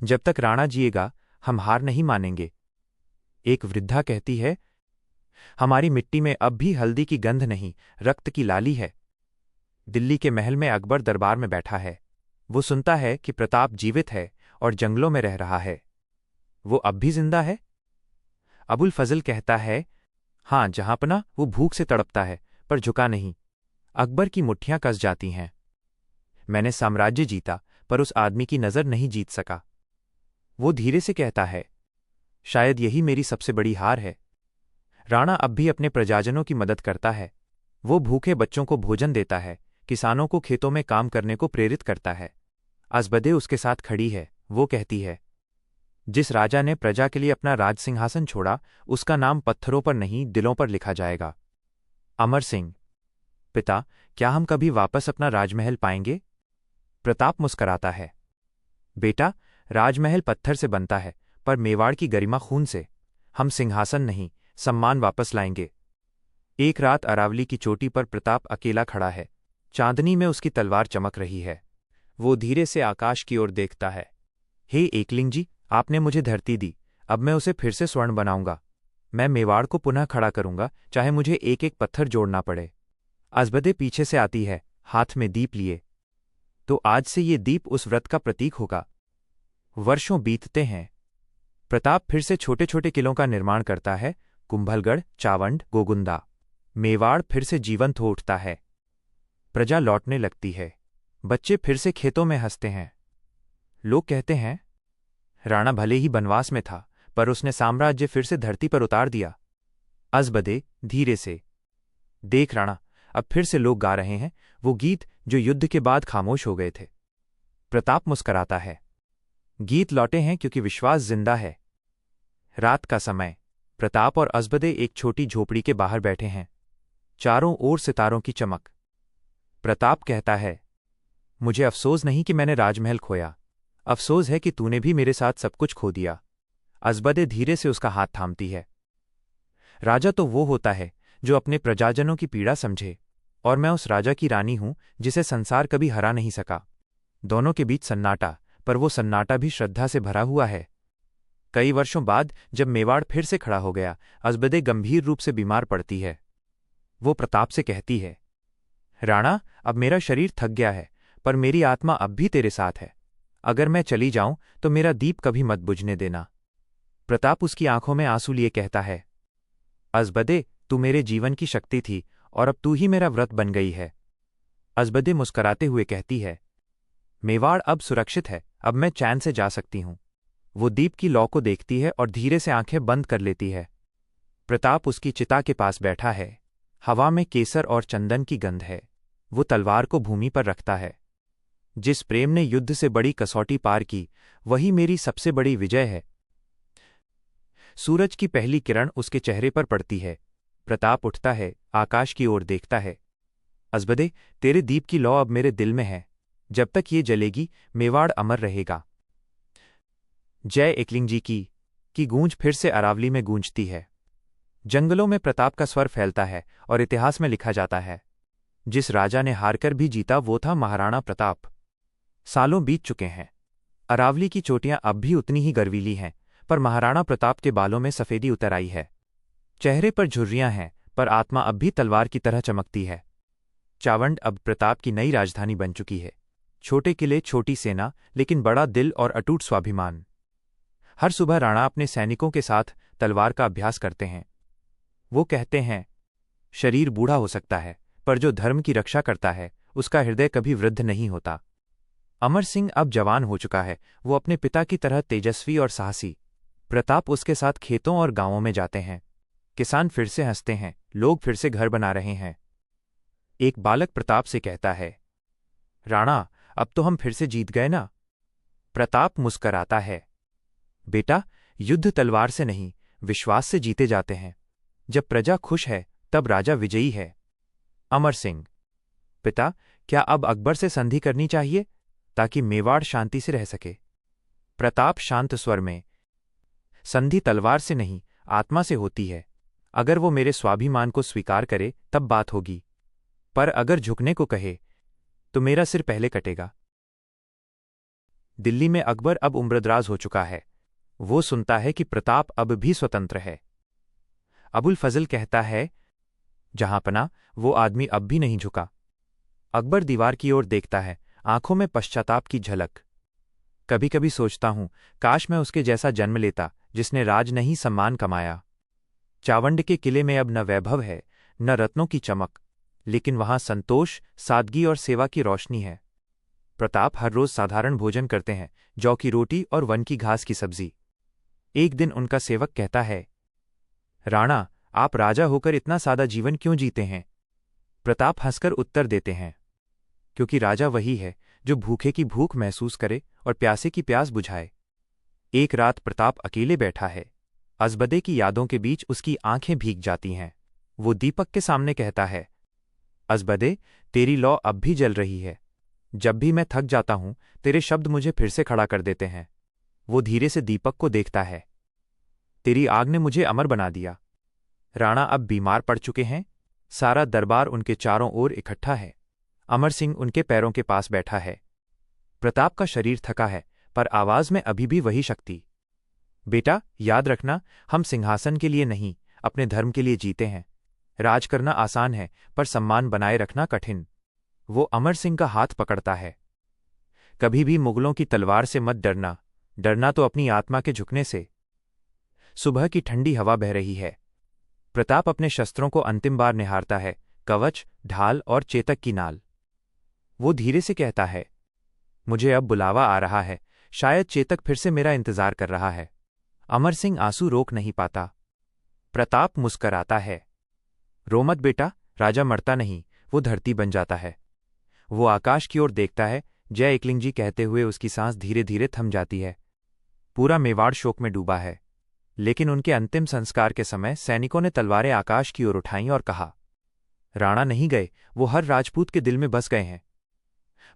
जब तक राणा जिएगा हम हार नहीं मानेंगे। एक वृद्धा कहती है, हमारी मिट्टी में अब भी हल्दी की गंध नहीं, रक्त की लाली है। दिल्ली के महल में अकबर दरबार में बैठा है। वो सुनता है कि प्रताप जीवित है और जंगलों में रह रहा है। वो अब भी जिंदा है? अबुल फजल कहता है, हाँ जहांपना, वो भूख से तड़पता है, पर झुका नहीं। अकबर की मुट्ठियां कस जाती हैं। मैंने साम्राज्य जीता, पर उस आदमी की नजर नहीं जीत सका। वो धीरे से कहता है, शायद यही मेरी सबसे बड़ी हार है। राणा अब भी अपने प्रजाजनों की मदद करता है। वो भूखे बच्चों को भोजन देता है, किसानों को खेतों में काम करने को प्रेरित करता है। अज़बदे उसके साथ खड़ी है। वो कहती है, जिस राजा ने प्रजा के लिए अपना राज सिंहासन छोड़ा, उसका नाम पत्थरों पर नहीं, दिलों पर लिखा जाएगा। अमर सिंह, पिता, क्या हम कभी वापस अपना राजमहल पाएंगे? प्रताप मुस्कराता है, बेटा, राजमहल पत्थर से बनता है, पर मेवाड़ की गरिमा खून से। हम सिंहासन नहीं, सम्मान वापस लाएंगे। एक रात अरावली की चोटी पर प्रताप अकेला खड़ा है। चांदनी में उसकी तलवार चमक रही है। वो धीरे से आकाश की ओर देखता है। हे एकलिंग जी, आपने मुझे धरती दी, अब मैं उसे फिर से स्वर्ण बनाऊंगा। मैं मेवाड़ को पुनः खड़ा करूंगा, चाहे मुझे एक एक पत्थर जोड़ना पड़े। अज़बदे पीछे से आती है, हाथ में दीप लिए। तो आज से ये दीप उस व्रत का प्रतीक होगा। वर्षों बीतते हैं। प्रताप फिर से छोटे छोटे किलों का निर्माण करता है। कुंभलगढ़, चावंड, गोगुंदा। मेवाड़ फिर से जीवंत हो उठता है। प्रजा लौटने लगती है। बच्चे फिर से खेतों में हंसते हैं। लोग कहते हैं, राणा भले ही बनवास में था, पर उसने साम्राज्य फिर से धरती पर उतार दिया। अज़बदे धीरे से, देख राणा, अब फिर से लोग गा रहे हैं, वो गीत जो युद्ध के बाद खामोश हो गए थे। प्रताप मुस्कराता है। गीत लौटे हैं क्योंकि विश्वास जिंदा है। रात का समय। प्रताप और अज़बदे एक छोटी झोपड़ी के बाहर बैठे हैं। चारों ओर सितारों की चमक। प्रताप कहता है, मुझे अफसोस नहीं कि मैंने राजमहल खोया, अफसोस है कि तूने भी मेरे साथ सब कुछ खो दिया। अज़बदे धीरे से उसका हाथ थामती है। राजा तो वो होता है जो अपने प्रजाजनों की पीड़ा समझे, और मैं उस राजा की रानी हूं जिसे संसार कभी हरा नहीं सका। दोनों के बीच सन्नाटा, पर वो सन्नाटा भी श्रद्धा से भरा हुआ है। कई वर्षों बाद जब मेवाड़ फिर से खड़ा हो गया, अज़बदे गंभीर रूप से बीमार पड़ती है। वो प्रताप से कहती है, राणा, अब मेरा शरीर थक गया है, पर मेरी आत्मा अब भी तेरे साथ है। अगर मैं चली जाऊं तो मेरा दीप कभी मत बुझने देना। प्रताप उसकी आंखों में आंसू लिए कहता है, अज़बदे, तू मेरे जीवन की शक्ति थी और अब तू ही मेरा व्रत बन गई है। अज़बदे मुस्कराते हुए कहती है, मेवाड़ अब सुरक्षित है, अब मैं चैन से जा सकती हूं। वो दीप की लौ को देखती है और धीरे से आंखें बंद कर लेती है। प्रताप उसकी चिता के पास बैठा है। हवा में केसर और चंदन की गंध है। वो तलवार को भूमि पर रखता है। जिस प्रेम ने युद्ध से बड़ी कसौटी पार की, वही मेरी सबसे बड़ी विजय है। सूरज की पहली किरण उसके चेहरे पर पड़ती है। प्रताप उठता है, आकाश की ओर देखता है। अज़बदे, तेरे दीप की लौ अब मेरे दिल में है। जब तक ये जलेगी, मेवाड़ अमर रहेगा। जय एकलिंग जी की गूंज फिर से अरावली में गूंजती है। जंगलों में प्रताप का स्वर फैलता है और इतिहास में लिखा जाता है, जिस राजा ने हारकर भी जीता वो था महाराणा प्रताप। सालों बीत चुके हैं। अरावली की चोटियां अब भी उतनी ही गर्वीली हैं, पर महाराणा प्रताप के बालों में सफेदी उतर आई है। चेहरे पर झुर्रियां हैं, पर आत्मा अब भी तलवार की तरह चमकती है। चावंड अब प्रताप की नई राजधानी बन चुकी है। छोटे किले, छोटी सेना, लेकिन बड़ा दिल और अटूट स्वाभिमान। हर सुबह राणा अपने सैनिकों के साथ तलवार का अभ्यास करते हैं। वो कहते हैं, शरीर बूढ़ा हो सकता है, पर जो धर्म की रक्षा करता है उसका हृदय कभी वृद्ध नहीं होता। अमर सिंह अब जवान हो चुका है। वो अपने पिता की तरह तेजस्वी और साहसी। प्रताप उसके साथ खेतों और गांवों में जाते हैं। किसान फिर से हंसते हैं, लोग फिर से घर बना रहे हैं। एक बालक प्रताप से कहता है, राणा, अब तो हम फिर से जीत गए ना? प्रताप मुस्कराता है, बेटा, युद्ध तलवार से नहीं, विश्वास से जीते जाते हैं। जब प्रजा खुश है तब राजा विजयी है। अमर सिंह, पिता, क्या अब अकबर से संधि करनी चाहिए ताकि मेवाड़ शांति से रह सके? प्रताप शांत स्वर में, संधि तलवार से नहीं, आत्मा से होती है। अगर वो मेरे स्वाभिमान को स्वीकार करे तब बात होगी, पर अगर झुकने को कहे तो मेरा सिर पहले कटेगा। दिल्ली में अकबर अब उम्रदराज हो चुका है। वो सुनता है कि प्रताप अब भी स्वतंत्र है। अबुल फजल कहता है, जहांपना, वो आदमी अब भी नहीं झुका। अकबर दीवार की ओर देखता है, आंखों में पश्चाताप की झलक। कभी कभी सोचता हूं, काश मैं उसके जैसा जन्म लेता जिसने राज नहीं सम्मान कमाया। चावंड के किले में अब न वैभव है, न रत्नों की चमक, लेकिन वहां संतोष, सादगी और सेवा की रोशनी है। प्रताप हर रोज साधारण भोजन करते हैं, जौ की रोटी और वन की घास की सब्जी। एक दिन उनका सेवक कहता है, राणा, आप राजा होकर इतना सादा जीवन क्यों जीते हैं? प्रताप हंसकर उत्तर देते हैं, क्योंकि राजा वही है जो भूखे की भूख महसूस करे और प्यासे की प्यास बुझाए। एक रात प्रताप अकेले बैठा है। अज़बदे की यादों के बीच उसकी आंखें भीग जाती हैं। वो दीपक के सामने कहता है, अज़बदे, तेरी लौ अब भी जल रही है। जब भी मैं थक जाता हूं, तेरे शब्द मुझे फिर से खड़ा कर देते हैं। वो धीरे से दीपक को देखता है, तेरी आग ने मुझे अमर बना दिया। राणा अब बीमार पड़ चुके हैं। सारा दरबार उनके चारों ओर इकट्ठा है। अमर सिंह उनके पैरों के पास बैठा है। प्रताप का शरीर थका है, पर आवाज में अभी भी वही शक्ति। बेटा, याद रखना, हम सिंहासन के लिए नहीं, अपने धर्म के लिए जीते हैं। राज करना आसान है, पर सम्मान बनाए रखना कठिन। वो अमर सिंह का हाथ पकड़ता है। कभी भी मुगलों की तलवार से मत डरना, डरना तो अपनी आत्मा के झुकने से। सुबह की ठंडी हवा बह रही है। प्रताप अपने शस्त्रों को अंतिम बार निहारता है, कवच, ढाल और चेतक की नाल। वो धीरे से कहता है, मुझे अब बुलावा आ रहा है, शायद चेतक फिर से मेरा इंतजार कर रहा है। अमर सिंह आंसू रोक नहीं पाता। प्रताप मुस्कराता है, रो मत बेटा, राजा मरता नहीं, वो धरती बन जाता है। वो आकाश की ओर देखता है, जय एकलिंग जी कहते हुए उसकी सांस धीरे धीरे थम जाती है। पूरा मेवाड़ शोक में डूबा है। लेकिन उनके अंतिम संस्कार के समय सैनिकों ने तलवारें आकाश की ओर उठाईं और कहा, राणा नहीं गए, वो हर राजपूत के दिल में बस गए हैं।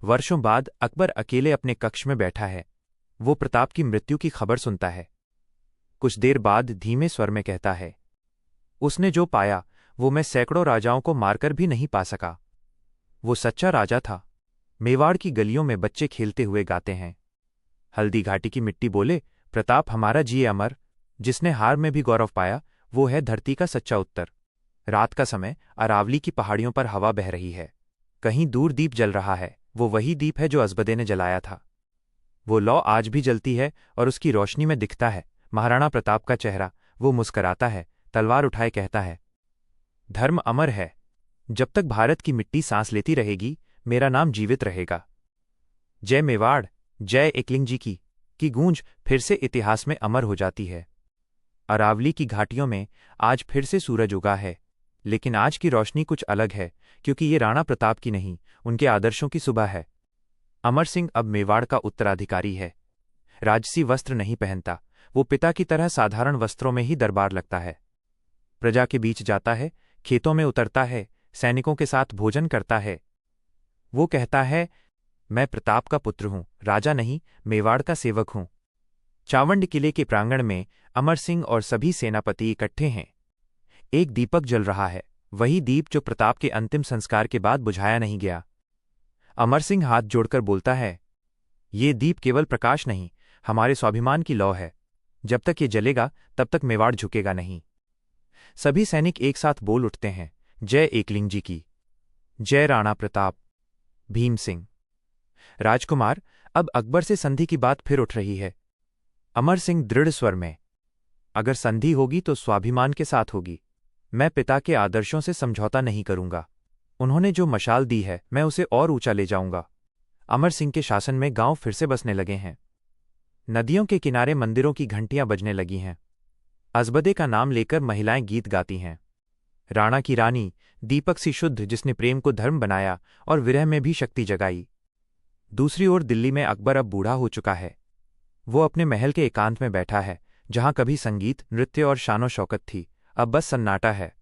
वर्षों बाद अकबर अकेले अपने कक्ष में बैठा है। वो प्रताप की मृत्यु की खबर सुनता है। कुछ देर बाद धीमे स्वर में कहता है, उसने जो पाया वो मैं सैकड़ों राजाओं को मारकर भी नहीं पा सका। वो सच्चा राजा था। मेवाड़ की गलियों में बच्चे खेलते हुए गाते हैं। हल्दी घाटी की मिट्टी बोले, प्रताप हमारा जिए अमर। जिसने हार में भी गौरव पाया वो है धरती का सच्चा उत्तर। रात का समय अरावली की पहाड़ियों पर हवा बह रही है। कहीं दूर दीप जल रहा है। वो वही दीप है जो असबदे ने जलाया था। वो लौ आज भी जलती है और उसकी रोशनी में दिखता है महाराणा प्रताप का चेहरा। वो मुस्कराता है, तलवार उठाए कहता है, धर्म अमर है। जब तक भारत की मिट्टी सांस लेती रहेगी मेरा नाम जीवित रहेगा। जय मेवाड़, जय एकलिंग जी की गूंज फिर से इतिहास में अमर हो जाती है। अरावली की घाटियों में आज फिर से सूरज उगा है। लेकिन आज की रोशनी कुछ अलग है, क्योंकि ये राणा प्रताप की नहीं, उनके आदर्शों की सुबह है। अमर सिंह अब मेवाड़ का उत्तराधिकारी है। राजसी वस्त्र नहीं पहनता, वो पिता की तरह साधारण वस्त्रों में ही दरबार लगता है। प्रजा के बीच जाता है, खेतों में उतरता है, सैनिकों के साथ भोजन करता है। वो कहता है, मैं प्रताप का पुत्र हूं, राजा नहीं, मेवाड़ का सेवक हूं। चावंड किले के प्रांगण में अमर सिंह और सभी सेनापति इकट्ठे हैं। एक दीपक जल रहा है, वही दीप जो प्रताप के अंतिम संस्कार के बाद बुझाया नहीं गया। अमर सिंह हाथ जोड़कर बोलता है, ये दीप केवल प्रकाश नहीं, हमारे स्वाभिमान की लौ है। जब तक ये जलेगा तब तक मेवाड़ झुकेगा नहीं। सभी सैनिक एक साथ बोल उठते हैं, जय एकलिंग जी की, जय राणा प्रताप। भीम सिंह, राजकुमार, अब अकबर से संधि की बात फिर उठ रही है। अमर सिंह दृढ़ स्वर में, अगर संधि होगी तो स्वाभिमान के साथ होगी। मैं पिता के आदर्शों से समझौता नहीं करूंगा। उन्होंने जो मशाल दी है मैं उसे और ऊंचा ले जाऊंगा। अमर सिंह के शासन में गांव फिर से बसने लगे हैं। नदियों के किनारे मंदिरों की घंटियां बजने लगी हैं। असबदे का नाम लेकर महिलाएं गीत गाती हैं। राणा की रानी, दीपक सी शुद्ध जिसने प्रेम को धर्म बनाया और विरह में भी शक्ति जगाई। दूसरी ओर दिल्ली में अकबर अब बूढ़ा हो चुका है। वो अपने महल के एकांत में बैठा है, जहां कभी संगीत, नृत्य और शानो शौकत थी, अब बस सन्नाटा है।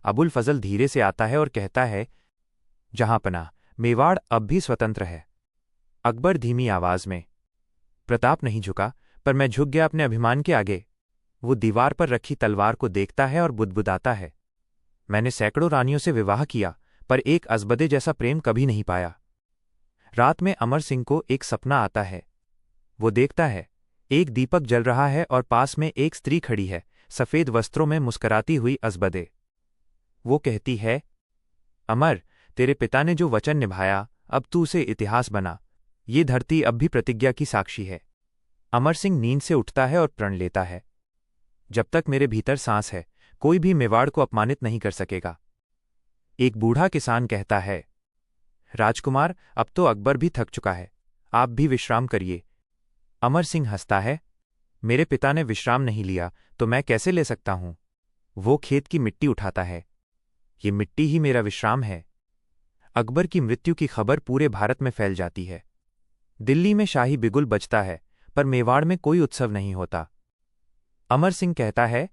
अबुल फजल धीरे से आता है और कहता है, जहांपनाह, मेवाड़ अब भी स्वतंत्र है। अकबर धीमी आवाज में, प्रताप नहीं झुका, पर मैं झुक गया अपने अभिमान के आगे। वो दीवार पर रखी तलवार को देखता है और बुदबुदाता है, मैंने सैकड़ों रानियों से विवाह किया, पर एक असबदे जैसा प्रेम कभी नहीं पाया। रात में अमर सिंह को एक सपना आता है। वो देखता है, एक दीपक जल रहा है और पास में एक स्त्री खड़ी है, सफेद वस्त्रों में मुस्कराती हुई असबदे। वो कहती है, अमर, तेरे पिता ने जो वचन निभाया अब तू उसे इतिहास बना। ये धरती अब भी प्रतिज्ञा की साक्षी है। अमर सिंह नींद से उठता है और प्रण लेता है, जब तक मेरे भीतर सांस है कोई भी मेवाड़ को अपमानित नहीं कर सकेगा। एक बूढ़ा किसान कहता है, राजकुमार, अब तो अकबर भी थक चुका है, आप भी विश्राम करिए। अमर सिंह हंसता है, मेरे पिता ने विश्राम नहीं लिया तो मैं कैसे ले सकता हूं। वो खेत की मिट्टी उठाता है, ये मिट्टी ही मेरा विश्राम है। अकबर की मृत्यु की खबर पूरे भारत में फैल जाती है। दिल्ली में शाही बिगुल बजता है, पर मेवाड़ में कोई उत्सव नहीं होता। अमर सिंह कहता है,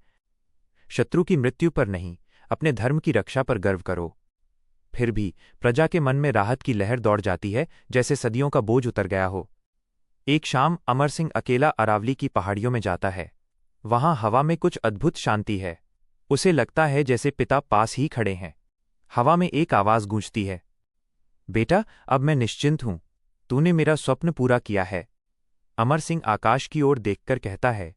शत्रु की मृत्यु पर नहीं, अपने धर्म की रक्षा पर गर्व करो। फिर भी प्रजा के मन में राहत की लहर दौड़ जाती है, जैसे सदियों का बोझ उतर गया हो। एक शाम अमर सिंह अकेला अरावली की पहाड़ियों में जाता है। वहां हवा में कुछ अद्भुत शांति है। उसे लगता है जैसे पिता पास ही खड़े हैं। हवा में एक आवाज गूंजती है, बेटा, अब मैं निश्चिंत हूं, तूने मेरा स्वप्न पूरा किया है। अमर सिंह आकाश की ओर देखकर कहता है,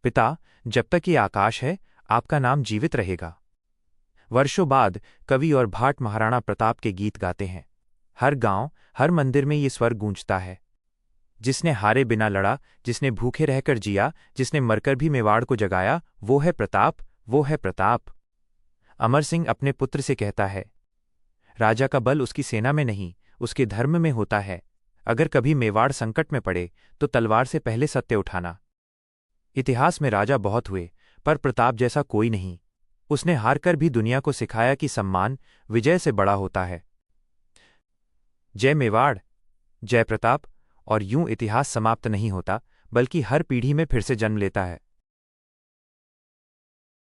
पिता, जब तक ये आकाश है आपका नाम जीवित रहेगा। वर्षों बाद कवि और भाट महाराणा प्रताप के गीत गाते हैं। हर गांव, हर मंदिर में ये स्वर गूंजता है, जिसने हारे बिना लड़ा, जिसने भूखे रहकर जिया, जिसने मरकर भी मेवाड़ को जगाया, वो है प्रताप, वो है प्रताप। अमर सिंह अपने पुत्र से कहता है, राजा का बल उसकी सेना में नहीं, उसके धर्म में होता है। अगर कभी मेवाड़ संकट में पड़े तो तलवार से पहले सत्य उठाना। इतिहास में राजा बहुत हुए, पर प्रताप जैसा कोई नहीं। उसने हारकर भी दुनिया को सिखाया कि सम्मान विजय से बड़ा होता है। जय मेवाड़, जयप्रताप। और यूं इतिहास समाप्त नहीं होता, बल्कि हर पीढ़ी में फिर से जन्म लेता है।